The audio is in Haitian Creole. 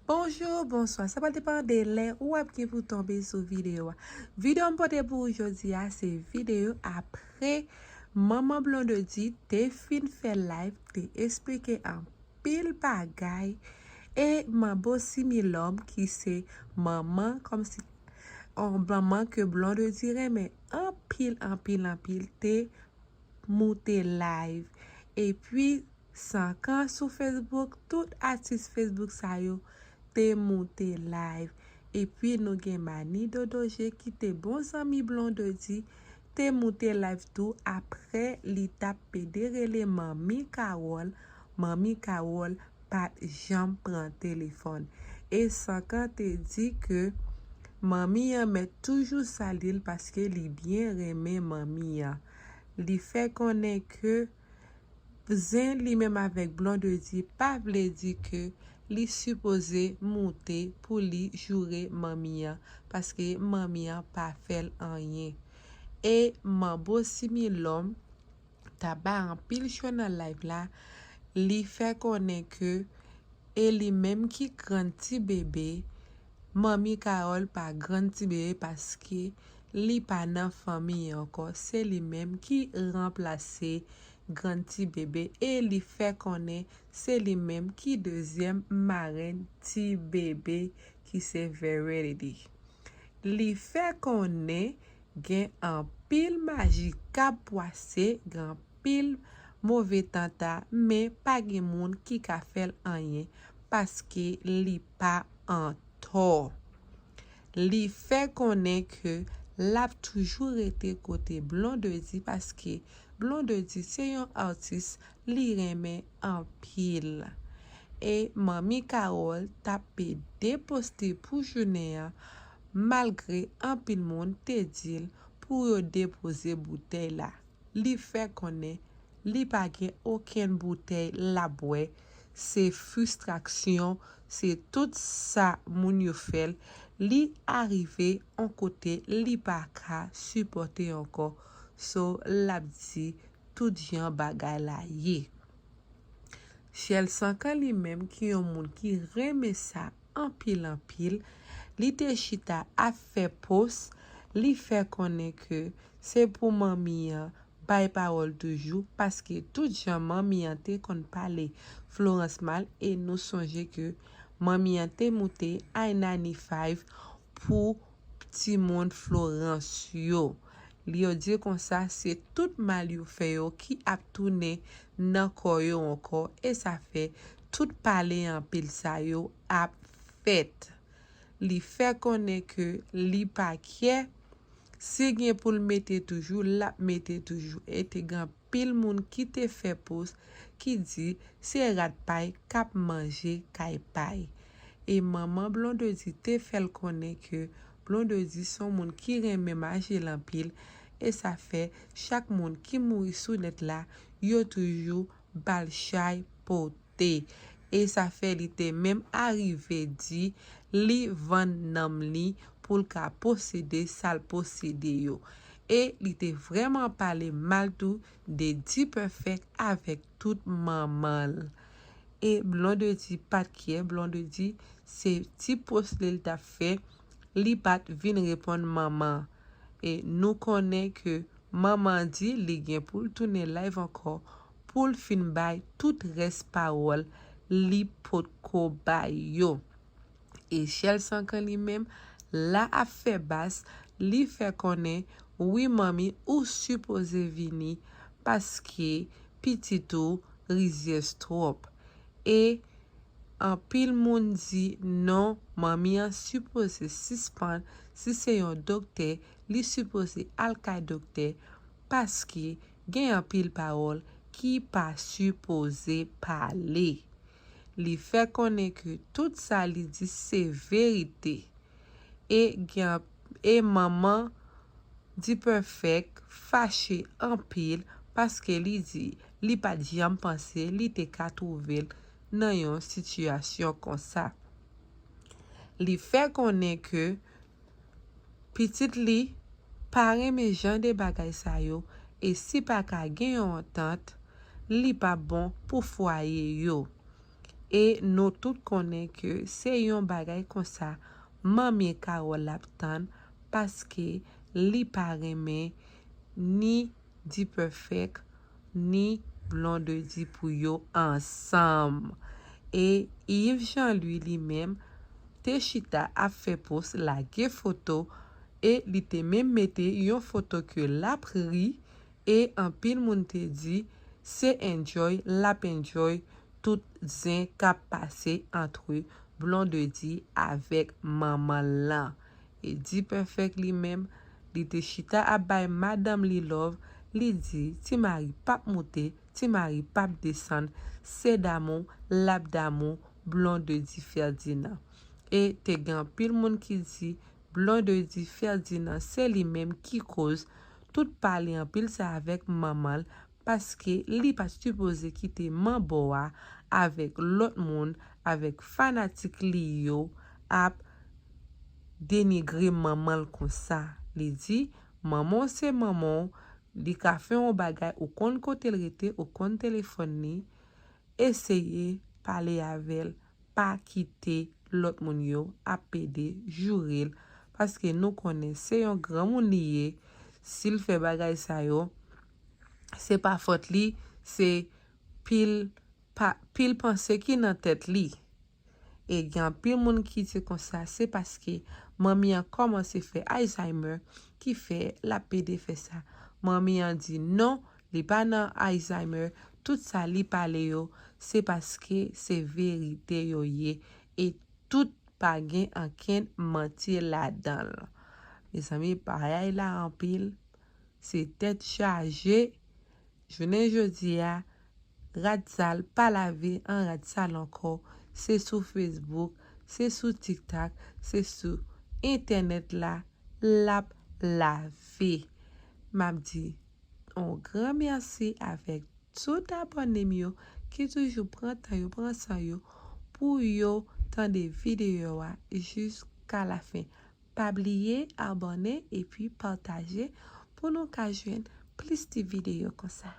Bonjour, bonsoir. Ça va dépendre de l'heure où est-ce que vous tombez sur vidéo. Vidéo m'porte pour aujourd'hui, c'est vidéo après Maman Blonde dit te fin fait live, te expliquer un pile bagay et ma bossi mi l'homme qui c'est maman comme si on maman que Blonde dirait mais un pile te monter live et puis 50 sur Facebook tout artiste Facebook ça yo te monter live et puis nous gen Mani Dodoje qui te bon ami Blonde dit te monter live tout après li tap pédéré les Mami Carole pas jamais prend téléphone et 50 te dit que Mami a met toujours salil parce que li bien aimé Mami a. Li fait connaître que Zin li même avec Blonde dit pas vle di que li supposé monter pour li jouer mamia parce que mamia pas fait rien et mambo simi l'homme taba en pile show dans live là li fait connaître que et li même qui grand ti bébé Mami Carole pas grand ti bébé parce que li pas dans famille encore c'est lui même qui remplacer grand ti bébé et li fait connaître c'est lui même qui deuxième marraine ti bébé qui c'est Verity li fait connaître gen un pile magie cap poissé grand pile mauvais tanta mais pas gen moun qui ka fait rien parce que li pas en tort li fait connaître que l'a toujours été côté Blonde dit parce que Blonde dit c'est un artiste li remet en pile et Mami Carole tapé déposter pour journée malgré un pile monde te dit pour yo déposer bouteille là li fait connaître li pa gen aucune bouteille la boire c'est frustration c'est tout ça moun yo fait li arrivé en côté li pa ka supporter encore so l'a dit tout jan bagay la ye Chel Sankan li même qui yon moun qui reme ça en pile li te chita a fait post li fait connaître que c'est pour Mami bay parole toujours parce que tout jan Mami te kon parler Florence Mal et nous songer que Mami te monté à 95 pour petit monde Florence yo li yo dit comme ça c'est tout mal yo fait yo qui a tourné nan koyo encore et ça fait tout parler en pile ça yo a fait li fait connaître que li pa kye si gen pour le mettre toujours la mettre toujours et te grand pile moun qui te fait post qui dit c'est rat paille k'ap manger kay paille et maman Blonde dit te fait connaître que Blonde dit son moun qui reme manger l'empile et ça fait chaque monde qui mourit sous net là yo toujours bal chay poté et ça fait li te même arrivé dit li vend nam li pour ka posséder sal posséder yo et li te vraiment parler mal tout de dit perfect avec toute maman et Blonde dit pas qui Blonde dit c'est ti post li t'a fait li pat vin répondre maman et nous connaît que maman dit li gen pour tourner live encore pour fin bay tout reste parole li pot ko bay yo et Chel Sankan li même la a fait basse li fait connaître oui mami ou supposé vini parce que petitou rizies trop et en pile moun dit non mami a supposé suspendre si c'est un docteur li supposé al kay docteur parce que gen en pile parole qui pas supposé parler li fait connaître que tout ça li dit c'est vérité et gen et maman dit perfect fâché en pile parce que li dit li pas jamais penser li te ka trouver dans une situation comme ça li fait connaître que petite li pare me jan de bagay sa yo et si pa ka gen yon entente li pa bon pour foyer yo et nous tout connaissons que c'est un bagay comme ça Mamie Carole l'aptan parce que li pa reme ni Di Perfect ni Blond de Di pour yo ensemble. Et Yves Jean-Louis lui-même te chita a fait post la photo et li te même mette yon photo que la pris et en pile moun te dit c'est enjoy tout zin k'ap passé entre Blond de Di avec maman là. Et Di Perfect lui-même li te chita a bay Madame Li Love li dit ti mari pap monter ti mari pap descendre c'est d'amour lap d'amour Blond de Di Ferdinand. Et te gen pile moun qui dit Blond de Di Ferdinand c'est lui-même qui cause tout parler en pile ça avec maman parce que li pas supposé quitter Mamboa avec l'autre monde avec fanatique li yo ap dénigrer maman comme ça. Li dit maman c'est maman li ka fait un bagay ou kon kote l rete ou kon téléphone ni essayer parler avec pas quitter l'autre moun yo apede jurel parce que nous connaissons un grand moun lié s'il fait bagay sa yo c'est pas faute li c'est pile pensée qui dans tête li et gen pile moun qui dit comme ça c'est parce que mamie a commencé faire Alzheimer qui fait la PD fait ça mamie a dit non li pas nan Alzheimer tout ça li parle yo c'est parce que c'est vérité yo ye et tout pa gen anken mentir là-dedans. Mes amis, pareil là en pile, c'est tête chargée. Je ne jeudi à Radsal, pas laver en Radsal encore. C'est sur Facebook, c'est sur TikTok, c'est sur Internet là, lap laver. M'a dit, un grand merci avec tout abonné qui toujours prend ça yo pour yo tant de vidéos jusqu'à la fin. Pas oublier abonner et puis partager pour nous joindre plus de vidéos comme ça.